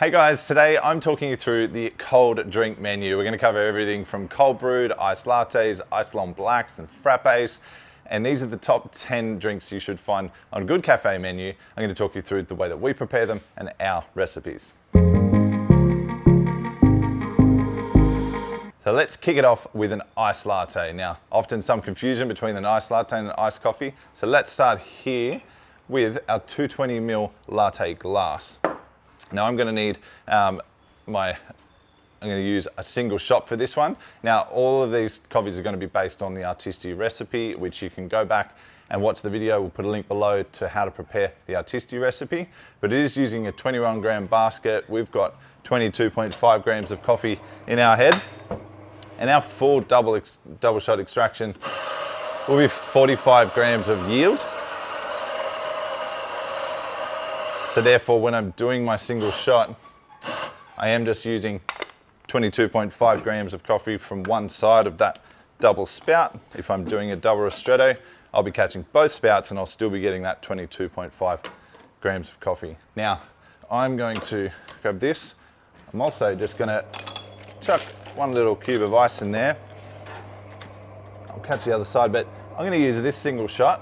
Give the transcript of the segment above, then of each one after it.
Hey guys, today I'm talking you through the cold drink menu. We're going to cover everything from cold brewed, iced lattes, iced long blacks and frappes. And these are the top 10 drinks you should find on a good cafe menu. I'm going to talk you through the way that we prepare them and our recipes. So let's kick it off with an iced latte. Now, often some confusion between an iced latte and an iced coffee. So let's start here with our 220ml latte glass. Now I'm going to need I'm going to use a single shot for this one. Now all of these coffees are going to be based on the Artisti recipe, which you can go back and watch the video. We'll put a link below to how to prepare the Artisti recipe. But it is using a 21 gram basket. We've got 22.5 grams of coffee in our head. And our full double shot extraction will be 45 grams of yield. So therefore, when I'm doing my single shot, I am just using 22.5 grams of coffee from one side of that double spout. If I'm doing a double ristretto, I'll be catching both spouts and I'll still be getting that 22.5 grams of coffee. Now, I'm going to grab this. I'm also just gonna chuck one little cube of ice in there. I'll catch the other side, but I'm gonna use this single shot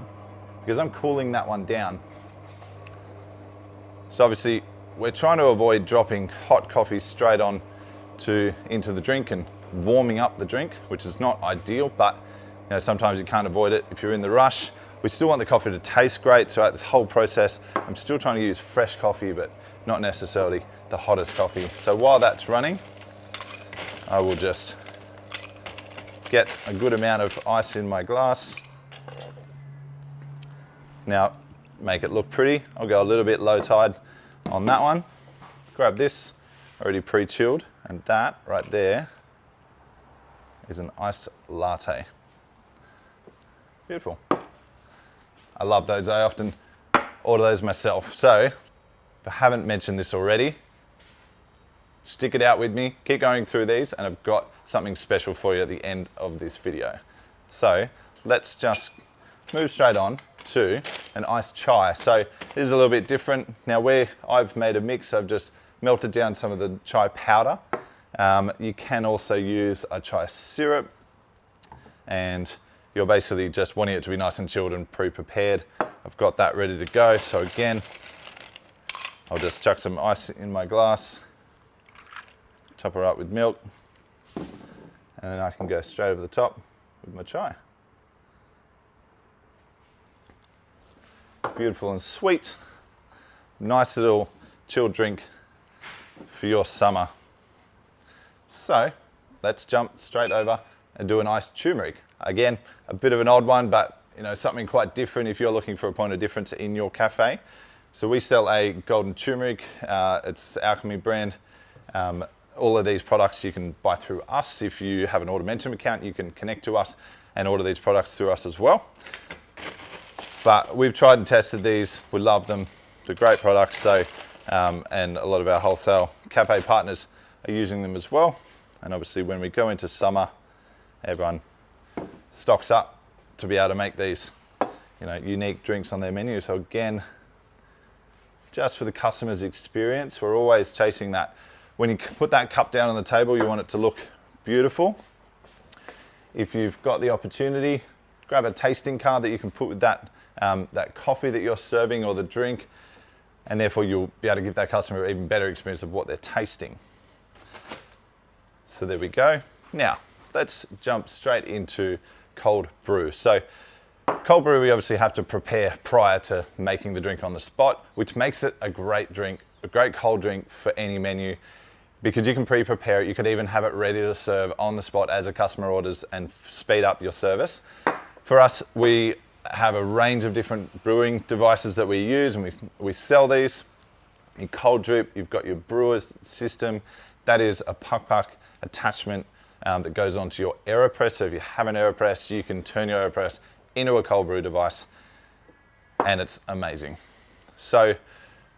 because I'm cooling that one down. So obviously, we're trying to avoid dropping hot coffee straight on into the drink and warming up the drink, which is not ideal, but you know, sometimes you can't avoid it if you're in the rush. We still want the coffee to taste great, so at this whole process, I'm still trying to use fresh coffee, but not necessarily the hottest coffee. So while that's running, I will just get a good amount of ice in my glass. Now, make it look pretty. I'll go a little bit low tide on that one. Grab this, already pre-chilled, and that right there is an iced latte. Beautiful. I love those. I often order those myself. So, if I haven't mentioned this already, stick it out with me, keep going through these, and I've got something special for you at the end of this video. So, let's just move straight on to an iced chai. So this is a little bit different. Now where I've made a mix, I've just melted down some of the chai powder. You can also use a chai syrup, and you're basically just wanting it to be nice and chilled and pre-prepared. I've got that ready to go. So again, I'll just chuck some ice in my glass, top her up with milk, and then I can go straight over the top with my chai. Beautiful and sweet. Nice little chilled drink for your summer. So let's jump straight over and do an iced turmeric. Again, a bit of an odd one, but you know, something quite different if you're looking for a point of difference in your cafe. So we sell a golden turmeric. It's Alchemy brand. All of these products you can buy through us. If you have an Automentum account, you can connect to us and order these products through us as well. But we've tried and tested these, we love them, they're great products, so, and a lot of our wholesale cafe partners are using them as well. And obviously when we go into summer, everyone stocks up to be able to make these, you know, unique drinks on their menu. So again, just for the customer's experience, we're always chasing that. When you put that cup down on the table, you want it to look beautiful. If you've got the opportunity, grab a tasting card that you can put with that that coffee that you're serving or the drink, and therefore you'll be able to give that customer an even better experience of what they're tasting. So there we go. Now, let's jump straight into cold brew. So cold brew, we obviously have to prepare prior to making the drink on the spot, which makes it a great drink, a great cold drink for any menu, because you can pre-prepare it. You could even have it ready to serve on the spot as a customer orders and speed up your service. For us, we have a range of different brewing devices that we use, and we sell these. In cold drip, you've got your brewer's system. That is a puck attachment that goes onto your AeroPress. So if you have an AeroPress, you can turn your AeroPress into a cold brew device, and it's amazing. So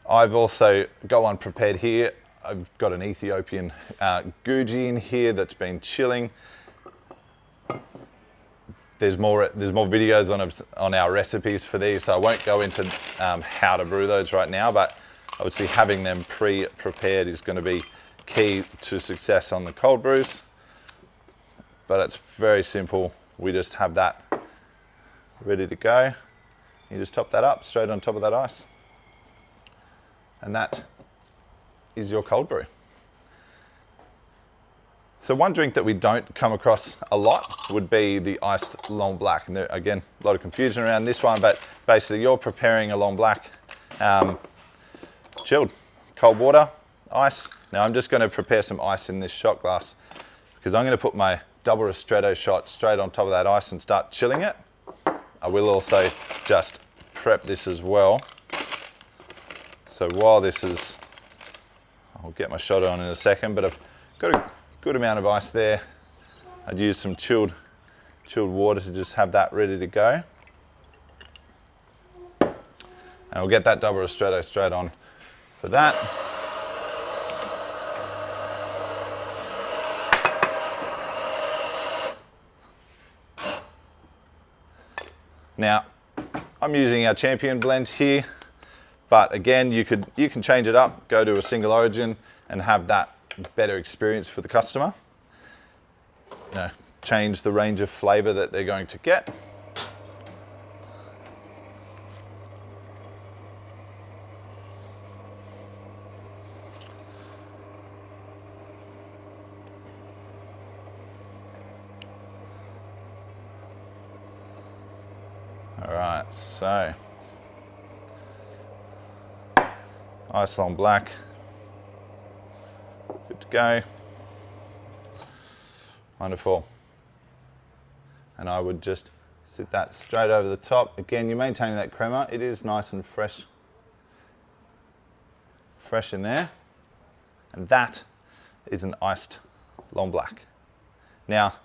I've also got one prepared here. I've got an Ethiopian Guji in here that's been chilling. There's more videos on our recipes for these, so I won't go into how to brew those right now, but Obviously having them pre-prepared is going to be key to success on the cold brews, but it's very simple. We just have that ready to go. You just top that up straight on top of that ice, and that is your cold brew. So one drink that we don't come across a lot would be the iced long black. And there, again, a lot of confusion around this one, but basically you're preparing a long black, chilled, cold water, ice. Now I'm just going to prepare some ice in this shot glass because I'm going to put my double ristretto shot straight on top of that ice and start chilling it. I will also just prep this as well. So while this is, I'll get my shot on in a second, but I've got a good amount of ice there. I'd use some chilled water to just have that ready to go. And we'll get that double ristretto straight on for that. Now, I'm using our Champion blend here, but again, you can change it up, go to a single origin and have that better experience for the customer. You know, change the range of flavor that they're going to get. All right, so ice long black, good to go. Wonderful. And I would just sit that straight over the top. Again, you're maintaining that crema. It is nice and fresh in there. And that is an iced long black. Now,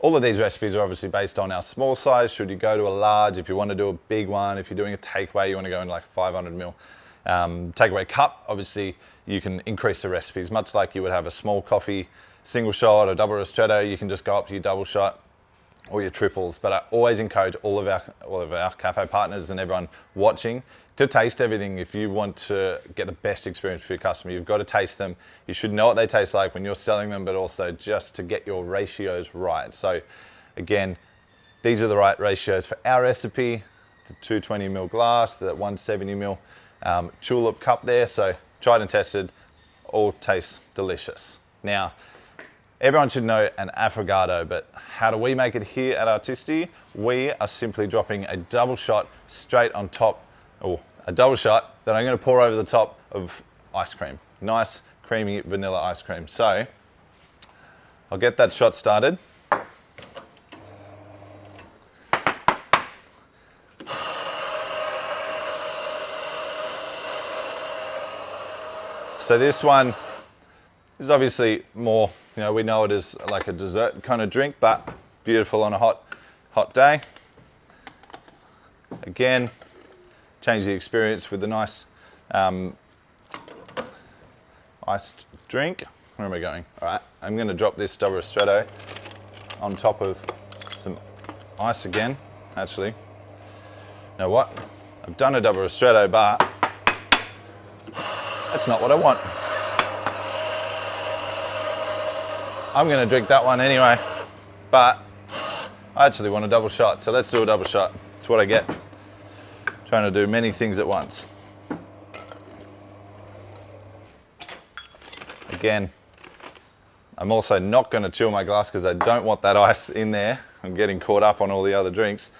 all of these recipes are obviously based on our small size. Should you go to a large, if you want to do a big one, if you're doing a takeaway, you want to go in like 500 ml takeaway cup, obviously you can increase the recipes, much like you would have a small coffee single shot or double ristretto. You can just go up to your double shot or your triples. But I always encourage all of our cafe partners and everyone watching to taste everything. If you want to get the best experience for your customer, you've got to taste them. You should know what they taste like when you're selling them, but also just to get your ratios right. So again, these are the right ratios for our recipe, the 220 ml glass, the 170 ml tulip cup there. So tried and tested, all tastes delicious. Now, everyone should know an affogato, but how do we make it here at Artisti? We are simply dropping a double shot straight on top, or a double shot that I'm going to pour over the top of ice cream. Nice, creamy vanilla ice cream. So I'll get that shot started. So this one is obviously more, you know, we know it is like a dessert kind of drink, but beautiful on a hot day. Again, change the experience with the nice iced drink. Where am I going? All right, I'm going to drop this double ristretto on top of some ice again. Actually, you know what? I've done a double ristretto, but that's not what I want. I'm going to drink that one anyway, but I actually want a double shot, so let's do a double shot. That's what I get trying to do many things at once. Again, I'm also not going to chill my glass because I don't want that ice in there. I'm getting caught up on all the other drinks.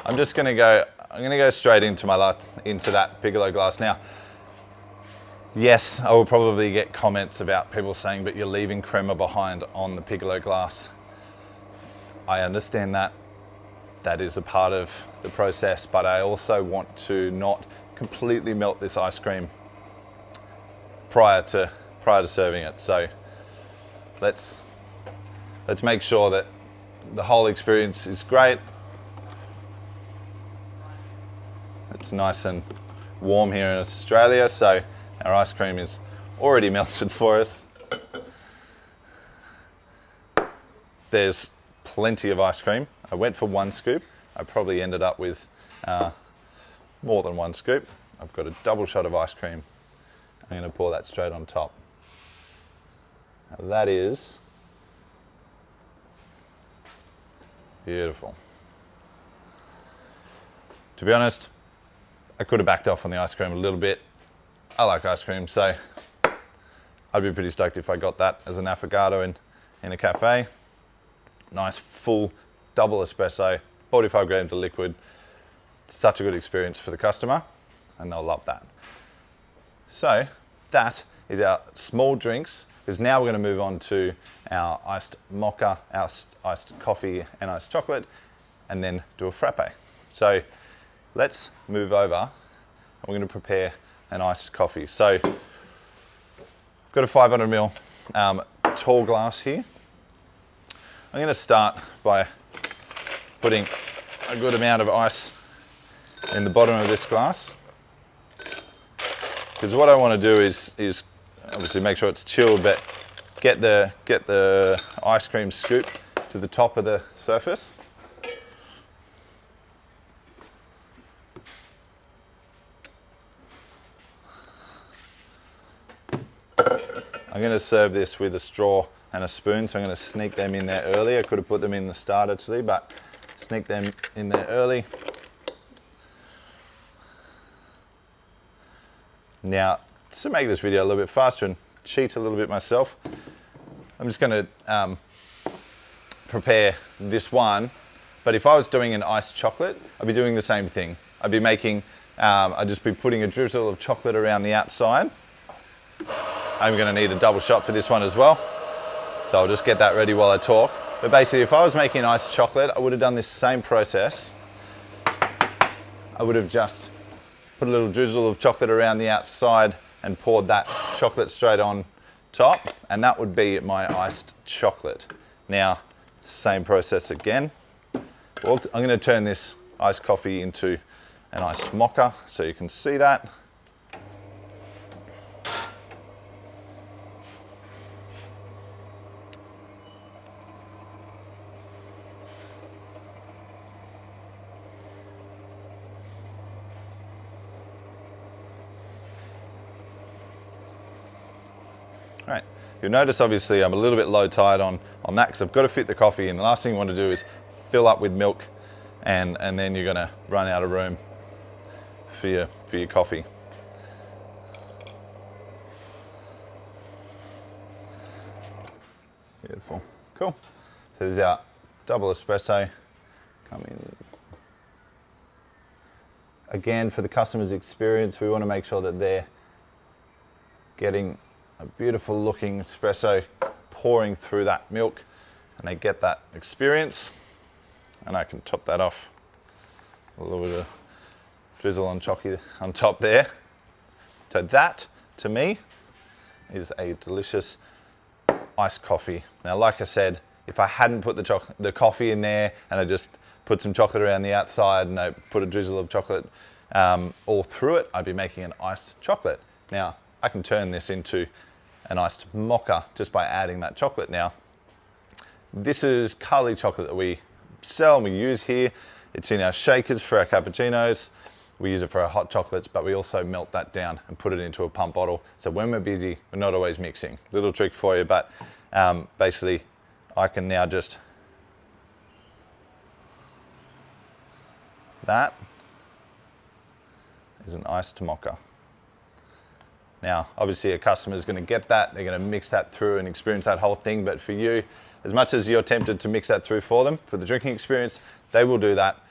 I'm just going to go straight into my latte, into that piccolo glass. Now, yes, I will probably get comments about people saying, but you're leaving crema behind on the piccolo glass. I understand that. That is a part of the process, but I also want to not completely melt this ice cream prior to serving it. So let's make sure that the whole experience is great. It's nice and warm here in Australia, so our ice cream is already melted for us. There's plenty of ice cream. I went for one scoop. I probably ended up with more than one scoop. I've got a double shot of ice cream I'm going to pour that straight on top. Now that is beautiful. To be honest, I could have backed off on the ice cream a little bit. I like ice cream, so I'd be pretty stoked if I got that as an affogato in a cafe. Nice full double espresso, 45 grams of liquid. Such a good experience for the customer, and they'll love that. So that is our small drinks, because now we're going to move on to our iced mocha, our iced coffee and iced chocolate, and then do a frappe. So let's move over, and we're going to prepare an iced coffee. So I've got a 500 ml tall glass here. I'm going to start by putting a good amount of ice in the bottom of this glass, because what I want to do is obviously make sure it's chilled, but get the ice cream scoop to the top of the surface. I'm going to serve this with a straw and a spoon, so I'm going to sneak them in there early. I could have put them in the start actually, but sneak them in there early. Now, to make this video a little bit faster and cheat a little bit myself, I'm just going to prepare this one. But if I was doing an iced chocolate, I'd be doing the same thing. I'd be making, I'd just be putting a drizzle of chocolate around the outside. I'm going to need a double shot for this one as well, so I'll just get that ready while I talk. But basically, if I was making iced chocolate, I would have done this same process. I would have just put a little drizzle of chocolate around the outside and poured that chocolate straight on top, and that would be my iced chocolate. Now, same process again. Well, I'm going to turn this iced coffee into an iced mocha, so you can see that. Right. You'll notice obviously I'm a little bit low tide on that, because I've got to fit the coffee in. The last thing you want to do is fill up with milk and then you're going to run out of room for your coffee. Beautiful. Cool. So this is our double espresso. Come in. Again, for the customer's experience, we want to make sure that they're getting a beautiful looking espresso pouring through that milk, and they get that experience. And I can top that off a little bit of drizzle on chocolate on top there. So that, to me, is a delicious iced coffee. Now, like I said, if I hadn't put the coffee in there and I just put some chocolate around the outside and I put a drizzle of chocolate all through it, I'd be making an iced chocolate. Now, I can turn this into an iced mocha just by adding that chocolate. Now, this is Carly chocolate that we sell and we use here. It's in our shakers for our cappuccinos. We use it for our hot chocolates, but we also melt that down and put it into a pump bottle. So when we're busy, we're not always mixing. Little trick for you, but basically I can now just, that is an iced mocha. Now, obviously a customer is going to get that, they're going to mix that through and experience that whole thing, but for you, as much as you're tempted to mix that through for them, for the drinking experience, they will do that.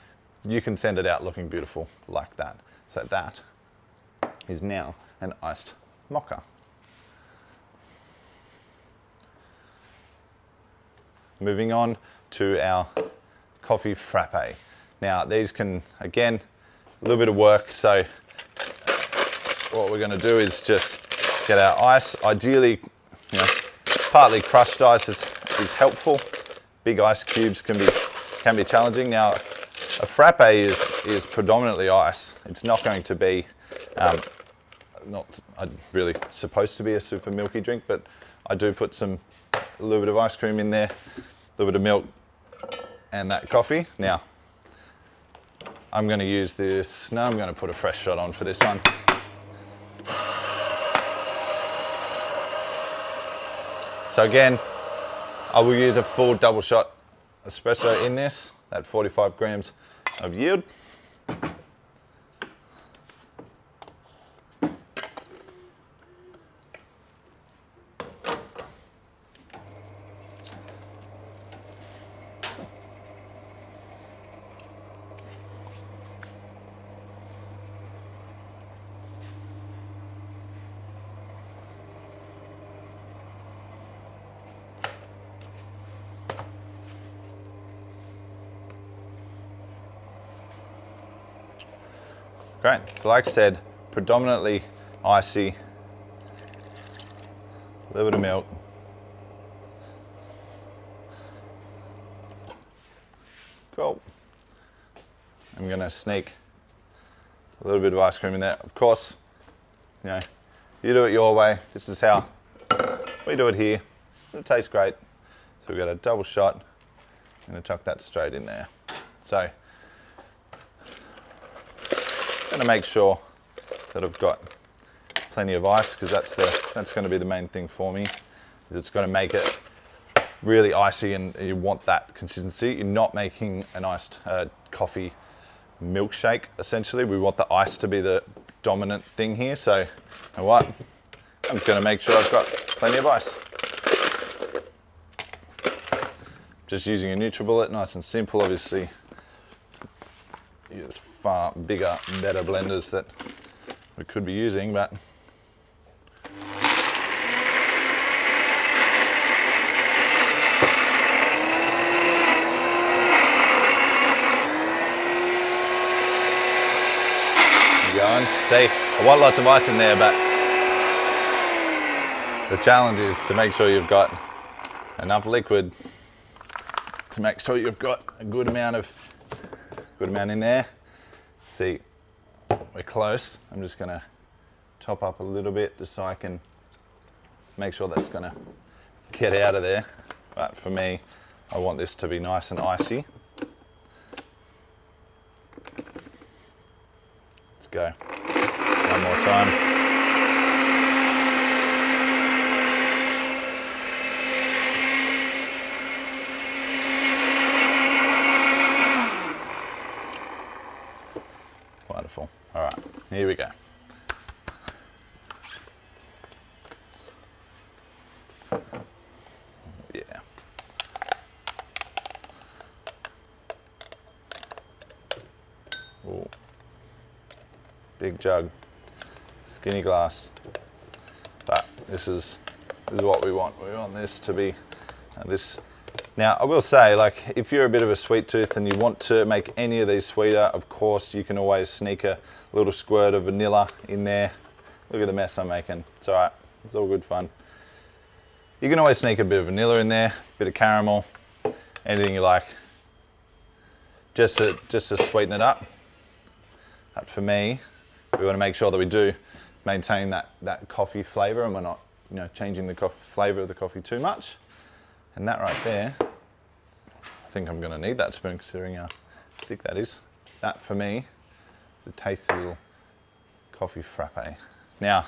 You can send it out looking beautiful like that. So that is now an iced mocha. Moving on to our coffee frappe. Now, these can, again, a little bit of work, so what we're going to do is just get our ice. Ideally, partly crushed ice is helpful. Big ice cubes can be challenging. Now, a frappe is predominantly ice. It's not going to be not really supposed to be a super milky drink, but I do put a little bit of ice cream in there, a little bit of milk, and that coffee. Now, I'm going to use this. No, I'm going to put a fresh shot on for this one. So again, I will use a full double shot espresso in this, at 45 grams of yield. Great, so like I said, predominantly icy, a little bit of milk. Cool. I'm gonna sneak a little bit of ice cream in there. Of course, you know, you do it your way. This is how we do it here. It tastes great. So we've got a double shot. I'm gonna chuck that straight in there. So, going to make sure that I've got plenty of ice, because that's going to be the main thing for me. It's going to make it really icy, and you want that consistency. You're not making an iced coffee milkshake, essentially. We want the ice to be the dominant thing here. So, you know what? I'm just going to make sure I've got plenty of ice. Just using a NutriBullet, nice and simple, obviously. There's far bigger, better blenders that we could be using, but going. See, I want lots of ice in there, but the challenge is to make sure you've got enough liquid to make sure you've got a good amount in there. See, we're close. I'm just gonna top up a little bit just so I can make sure that's gonna get out of there. But for me, I want this to be nice and icy. Let's go. One more time. Wonderful. All right, here we go. Yeah. Ooh. Big jug, skinny glass. But this is what we want. We want this to be this. Now, I will say, like, if you're a bit of a sweet tooth and you want to make any of these sweeter, of course, you can always sneak a little squirt of vanilla in there. Look at the mess I'm making. It's all right. It's all good fun. You can always sneak a bit of vanilla in there, a bit of caramel, anything you like, just to sweeten it up. But for me, we want to make sure that we do maintain that coffee flavor, and we're not, you know, changing the flavor of the coffee too much. And that right there, I think I'm going to need that spoon, considering how thick that is. That for me is a tasty little coffee frappe. Now,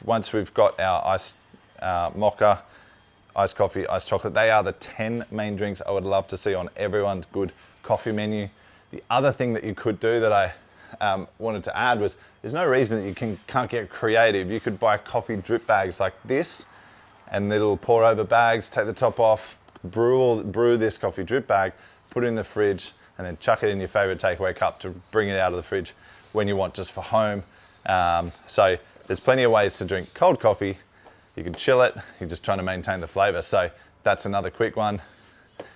once we've got our iced mocha, iced coffee, iced chocolate, they are the 10 main drinks I would love to see on everyone's good coffee menu. The other thing that you could do that I wanted to add was, there's no reason that you can't get creative. You could buy coffee drip bags like this, and little pour over bags, take the top off, brew this coffee drip bag, put it in the fridge, and then chuck it in your favorite takeaway cup to bring it out of the fridge when you want, just for home. So there's plenty of ways to drink cold coffee. You can chill it, you're just trying to maintain the flavor. So that's another quick one.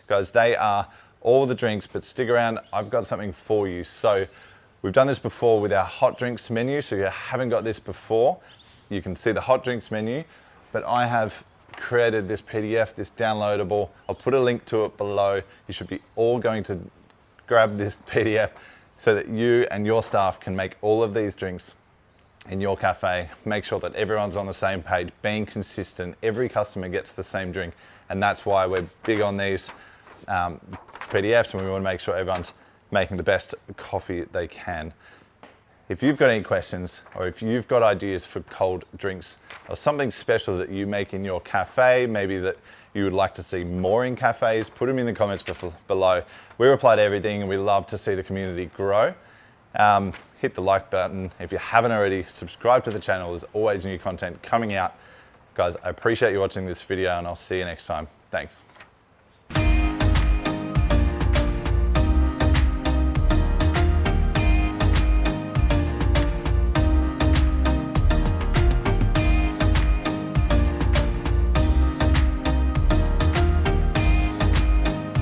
Guys, they are all the drinks, but stick around, I've got something for you. So we've done this before with our hot drinks menu. So if you haven't got this before, you can see the hot drinks menu. But I have created this PDF, this downloadable. I'll put a link to it below. You should be all going to grab this PDF so that you and your staff can make all of these drinks in your cafe. Make sure that everyone's on the same page, being consistent. Every customer gets the same drink. And that's why we're big on these PDFs, and we want to make sure everyone's making the best coffee they can. If you've got any questions, or if you've got ideas for cold drinks or something special that you make in your cafe, maybe that you would like to see more in cafes, put them in the comments below. We reply to everything and we love to see the community grow. Hit the like button. If you haven't already, subscribe to the channel. There's always new content coming out. Guys, I appreciate you watching this video and I'll see you next time. Thanks.